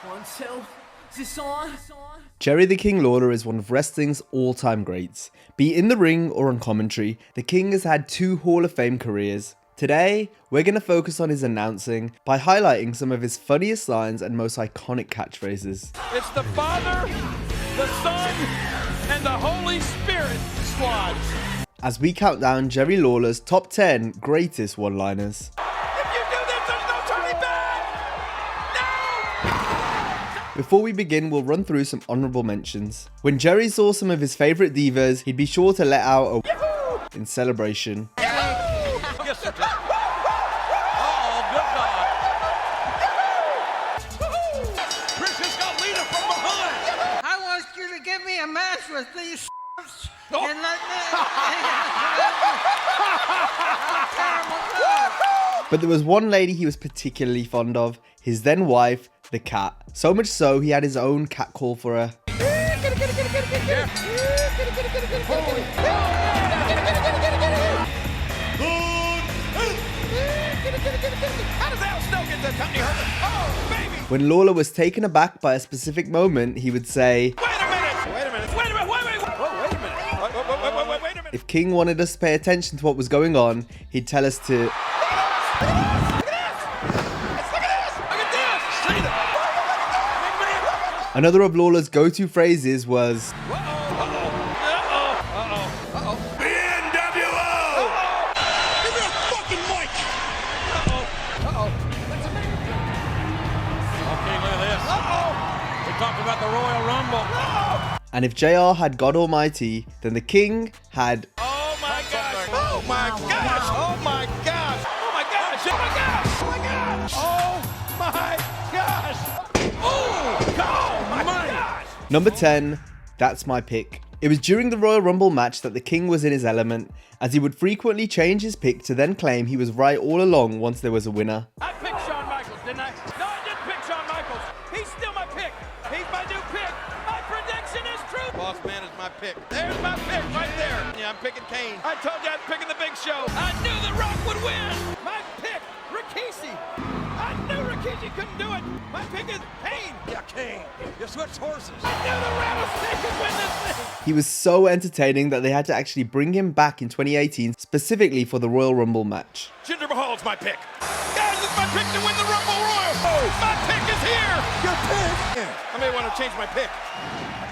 1, 2, is this on? Jerry the King Lawler is one of wrestling's all-time greats. Be it in the ring or on commentary, the King has had 2 Hall of Fame careers. Today, we're going to focus on his announcing by highlighting some of his funniest lines and most iconic catchphrases. It's the Father, the Son, and the Holy Spirit squad. As we count down Jerry Lawler's top 10 greatest one-liners. If you do this, there's no turning back! No! Before we begin, we'll run through some honorable mentions. When Jerry saw some of his favorite divas, he'd be sure to let out a Yahoo! in celebration. Yahoo! Yes, sir. Uh-oh, good God. Yahoo! Chris has got leader from behind. I want you to give me a match with these Oh. and let me. Terrible job. But there was one lady he was particularly fond of, his then wife, the cat. So much so, he had his own cat call for her. How does Al Snow get the company hurt? Oh, baby! When Lawler was taken aback by a specific moment, he would say, Wait a minute! Wait a minute! Wait a minute! Wait a minute! Whoa, wait a minute! Wait a minute! if King wanted us to pay attention to what was going on, he'd tell us to... Look at this! See that? Another of Lawler's go-to phrases was, BNWO! Give me a fucking mic! Okay, look at this. We talked about the Royal Rumble. and if JR had God Almighty, then the King had... Oh my gosh! Oh my gosh! Oh my gosh! Oh my gosh! Oh my gosh! Oh my gosh! Oh my gosh! Oh my gosh! Number 10, that's my pick. It was during the Royal Rumble match that the King was in his element, as he would frequently change his pick to then claim he was right all along once there was a winner. I picked Shawn Michaels, didn't I? No, I didn't pick Shawn Michaels. He's still my pick. He's my new pick. My prediction is true. Boss man is my pick. There's my pick right there. Yeah, I'm picking Kane. I told you I was picking the Big Show. I knew The Rock would win. My pick, Rikishi. I knew Rikishi couldn't do it. My pick is Kane. Yeah, Kane. You switched horses. I knew the Rattlesnake could win this thing. He was so entertaining that they had to actually bring him back in 2018 specifically for the Royal Rumble match. Jinder Mahal's my pick. Guys, it's my pick to win the Rumble Royal. Oh, my pick is here. Your pick? Yeah. I may want to change my pick.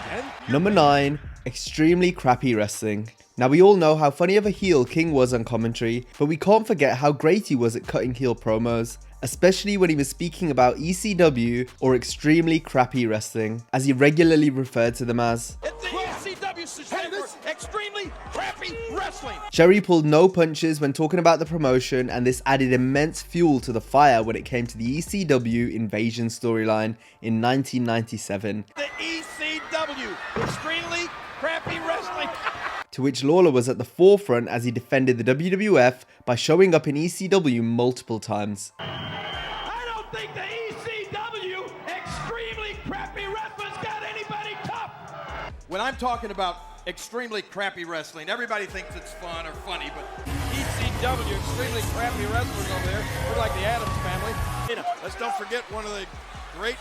Again? Number 9, extremely crappy wrestling. Now we all know how funny of a heel King was on commentary, but we can't forget how great he was at cutting heel promos, especially when he was speaking about ECW or extremely crappy wrestling, as he regularly referred to them as. It's the ECW stand for extremely crappy wrestling. Jerry pulled no punches when talking about the promotion, and this added immense fuel to the fire when it came to the ECW Invasion storyline in 1997. The ECW, extremely crappy wrestling. To which Lawler was at the forefront as he defended the WWF by showing up in ECW multiple times. I don't think the ECW extremely crappy wrestlers got anybody tough. When I'm talking about extremely crappy wrestling, everybody thinks it's fun or funny, but ECW, extremely crappy wrestlers over there, we're like the Addams family. You know, let's don't forget one of the great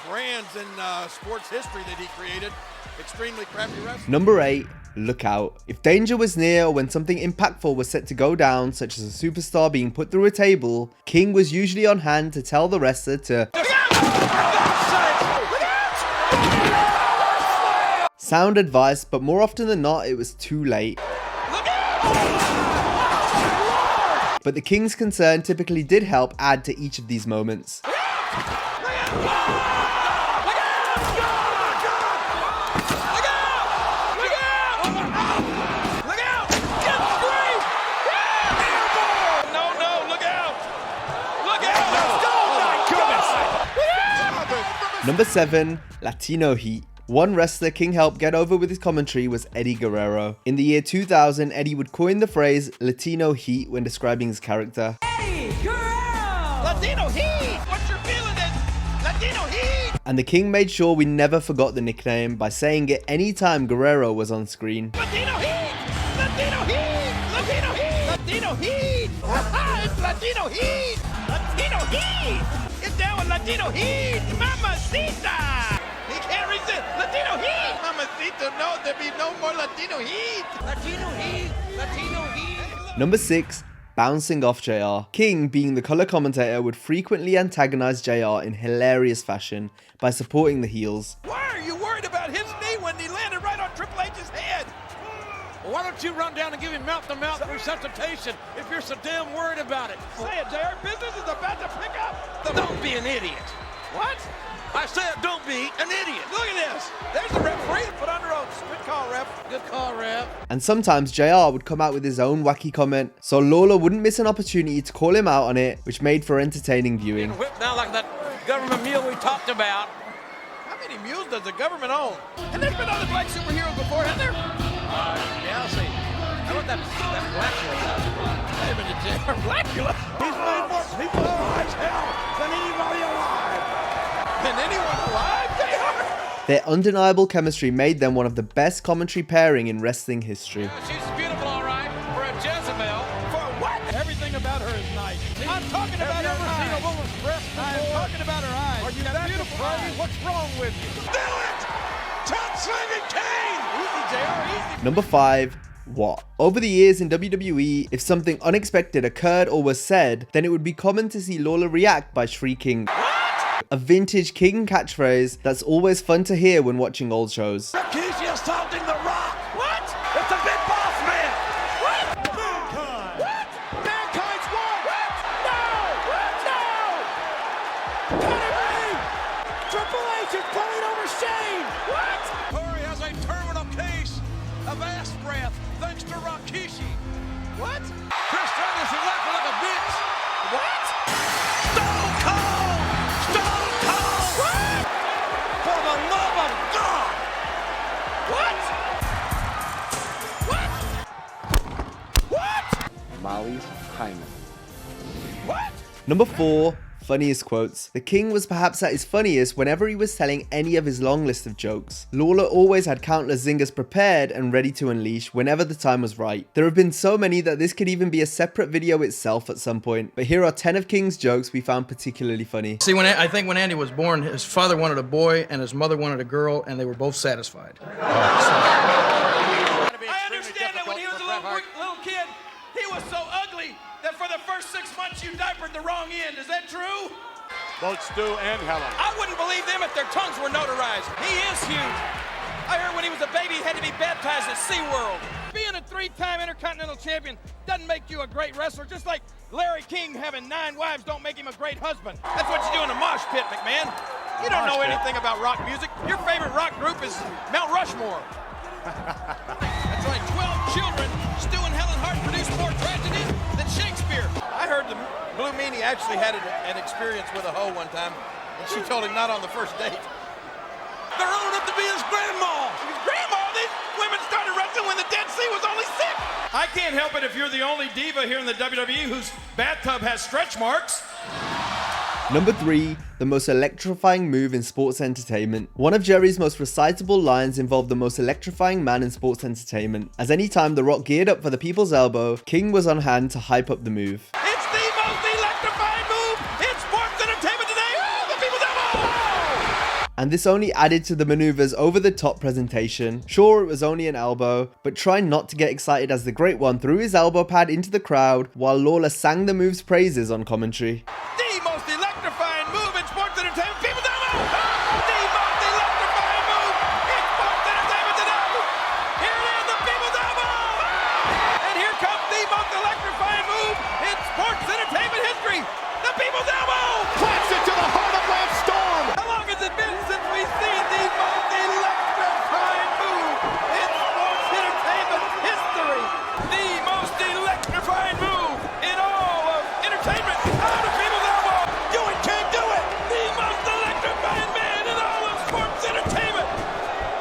brands in sports history that he created, extremely crappy wrestling. Number 8, look out. If danger was near or when something impactful was set to go down, such as a superstar being put through a table, King was usually on hand to tell the wrestler to Look out! For God's sake! Look out! sound advice, but more often than not, it was too late. Look out! But the King's concern typically did help add to each of these moments. Number 7, Latino Heat. One wrestler King helped get over with his commentary was Eddie Guerrero. In the year 2000, Eddie would coin the phrase Latino Heat when describing his character. Eddie Guerrero! Latino Heat! What you're feeling is Latino Heat! And the King made sure we never forgot the nickname by saying it anytime Guerrero was on screen. Latino Heat! Latino Heat! Latino Heat! Latino Heat! It's Latino Heat! Latino Heat! Get down with Latino Heat! Mama Mamacita! He can't resist. Latino heat! Mamacita, no, there be no more Latino heat! Latino heat! Latino heat! Number 6. Bouncing off JR. King, being the color commentator, would frequently antagonize JR in hilarious fashion by supporting the heels. Why are you worried about his knee when he landed right on Triple H's head? Well, why don't you run down and give him mouth-to-mouth resuscitation if you're so damn worried about it? Say it, JR. Business is about to pick up. Don't be an idiot. What? I said don't be an idiot. Look at this. There's the referee. Put under oath. Good call, ref. Good call, ref. And sometimes JR would come out with his own wacky comment, so Lawler wouldn't miss an opportunity to call him out on it, which made for entertaining viewing. Whipped down like that government mule we talked about. How many mules does the government own? And there's been other black superheroes before, hasn't there? Yeah, I'll see. How about that Blackula? Wait a minute, JR. Blackula? He's made more people alive hell than anybody alive. Than anyone alive, JR? Their undeniable chemistry made them one of the best commentary pairing in wrestling history. She's beautiful, all right, for a Jezebel. For what? Everything about her is nice. I'm talking about her eyes. Seen a woman's breast before? I'm talking about her eyes. Are you Got that beautiful afraid? eyes. What's wrong with you? Do it! Top slinging Kane! Easy, JR, easy. Number 5. What? Over the years in WWE, if something unexpected occurred or was said, then it would be common to see Lawler react by shrieking. What? A vintage King catchphrase that's always fun to hear when watching old shows. Rikishi assaulting The Rock. What? It's a big boss man. What? Mankind. What? Mankind's won. What? No! What? No! Pedigree! Triple H is pulling over Shane. What? Corey has a terminal case of ass breath thanks to Rikishi. What? Chris Douglas is laughing like a bitch. What? Stone Cold! Stone Cold! What? For the love of God! What? What? What? Molly's Hyman. What? Number 4. Funniest quotes. The King was perhaps at his funniest whenever he was telling any of his long list of jokes. Lawler always had countless zingers prepared and ready to unleash whenever the time was right. There have been so many that this could even be a separate video itself at some point, but here are 10 of King's jokes we found particularly funny. See, I think when Andy was born, his father wanted a boy and his mother wanted a girl, and they were both satisfied. I understand that when he was a little kid, he was so ugly that for the first 6 months you diapered the wrong end. Is that true? Both Stu and Helen. I wouldn't believe them if their tongues were notarized. He is huge. I heard when he was a baby he had to be baptized at SeaWorld. Being a 3-time Intercontinental Champion doesn't make you a great wrestler, just like Larry King having 9 wives don't make him a great husband. That's what you do in a mosh pit, McMahon. You don't know anything about rock music. Your favorite rock group is Mount Rushmore. That's right, 12 children. Stu and Helen Hart produced more tragedies than Shakespeare. I heard the Blue Meanie actually had an experience with a hoe one time, and she told him not on the first date. They're old enough to be his grandma. His grandma, these women started wrestling when the Dead Sea was only 6. I can't help it if you're the only diva here in the WWE whose bathtub has stretch marks. Number 3. The most electrifying move in sports entertainment. One of Jerry's most recitable lines involved the most electrifying man in sports entertainment, as any time The Rock geared up for the People's Elbow, King was on hand to hype up the move. It's the most electrifying move in sports entertainment today. Oh, the People's Elbow! And this only added to the maneuver's over-the-top presentation. Sure, it was only an elbow, but try not to get excited as the Great One threw his elbow pad into the crowd while Lawler sang the move's praises on commentary. The most electrifying move in sports entertainment. People's Elbow! The most electrifying move in sports entertainment today. Here it is, the People's Elbow! And here comes the most electrifying move in sports entertainment history. The People's Elbow! Plants it to the heart of Lance Storm. How long has it been since we've seen the most electrifying move in sports entertainment history? The most electrifying move in all of entertainment. Oh, the People's Elbow! You can't do it! The most electrifying man in all of sports entertainment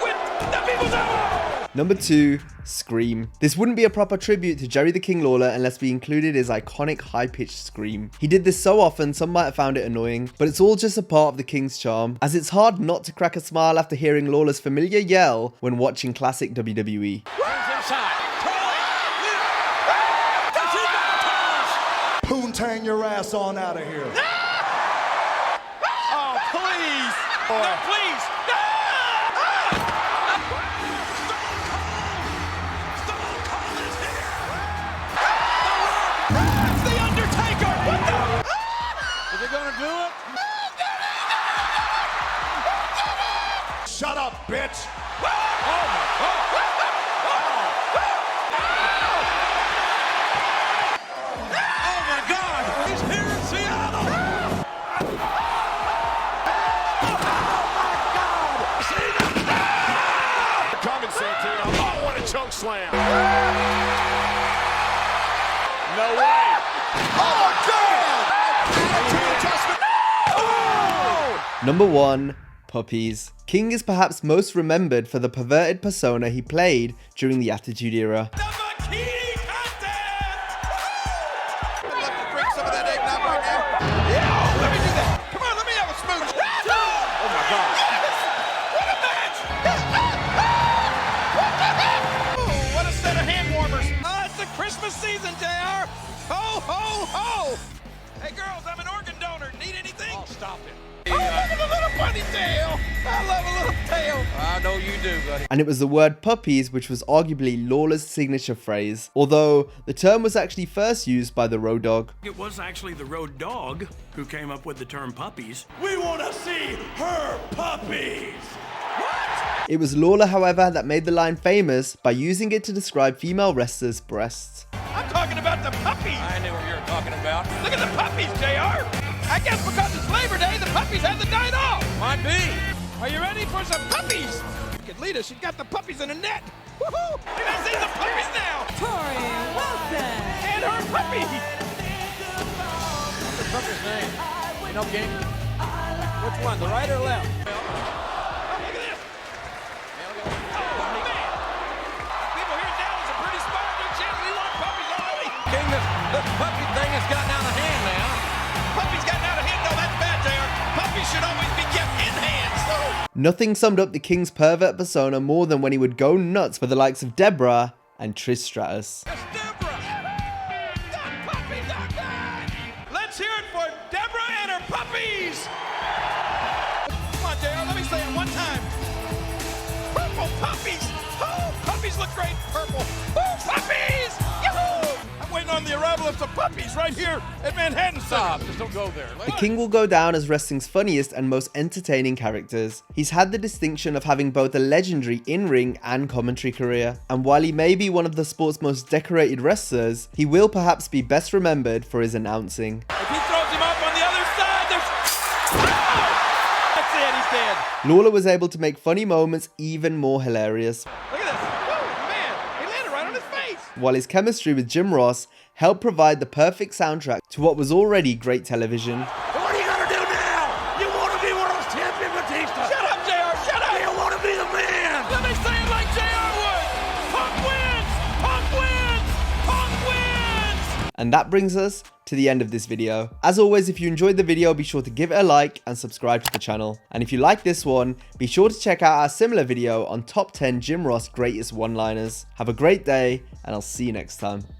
with the People's Elbow! Number 2. Scream. This wouldn't be a proper tribute to Jerry the King Lawler unless we included his iconic high-pitched scream. He did this so often some might have found it annoying, but it's all just a part of the King's charm, as it's hard not to crack a smile after hearing Lawler's familiar yell when watching classic WWE. Poontang your ass on out of here. Oh, please! No, please. No! Stone Cold is here. It's the Undertaker. What the? Is he gonna do it? Shut up, bitch. Oh my God! He's here in Seattle. Coming, Santino. Oh, what a choke slam. No way. Oh, God. Number 1. Puppies. King is perhaps most remembered for the perverted persona he played during the Attitude Era. The bikini contest. I'd love to drink some of that eggnog right now. Yeah, let me do that. Come on, let me have a smooch. Oh, my God. What a match! Oh, what a set of hand warmers. Oh, it's the Christmas season, JR. Ho, ho, ho. Hey, girls, I'm an organ donor. Need anything? Oh, stop it. Oh, look at the little bunny tail. I love a little tail. I know you do, buddy. And it was the word puppies which was arguably Lawler's signature phrase, although the term was actually first used by the Road Dogg. It was actually the Road Dogg who came up with the term puppies. We want to see her puppies. What? It was Lawler, however, that made the line famous by using it to describe female wrestlers' breasts. I'm talking about the puppies. I knew what you were talking about. Look at the puppies, JR. I guess because it's Labor Day, the puppies had the night off. Might be. Are you ready for some puppies? Look at Lita, she's got the puppies in the net. Woohoo! You can see the puppies now. Tori Wilson. And her puppy. What's the puppy's name? You know, King? Which one, the right or left? Oh, look at this. Oh, man. People here in Dallas are pretty smart. They're chanting we want puppies already. King, this puppy thing has gotten out of hand now. Puppies gotten out of hand? No, that's bad, JR. Puppies should always be kept in hands. Nothing summed up the King's pervert persona more than when he would go nuts for the likes of Deborah and Trish Stratus. That's Deborah. The puppies are back. Let's hear it for Deborah and her puppies. Come on, JR, let me say it one time. Purple puppies. Oh, puppies look great in purple. Oh, puppies. Yahoo! I'm waiting on the arrival of some puppies right here at Manhattan. Stop, just don't go there. The King will go down as wrestling's funniest and most entertaining characters. He's had the distinction of having both a legendary in-ring and commentary career, and while he may be one of the sport's most decorated wrestlers, he will perhaps be best remembered for his announcing. If he throws him up on the other side, there's... Oh! That's it, he's dead. Lawler was able to make funny moments even more hilarious, Look at this. Oh, man, he landed right on his face. while his chemistry with Jim Ross helped provide the perfect soundtrack to what was already great television. What are you gonna do now? You want to be World Champion, Batista? Shut up, JR, shut up! You want to be the man! Let me say it like JR would! Punk wins! Punk wins! Punk wins! And that brings us to the end of this video. As always, if you enjoyed the video, be sure to give it a like and subscribe to the channel. And if you like this one, be sure to check out our similar video on top 10 Jim Ross greatest one-liners. Have a great day, and I'll see you next time.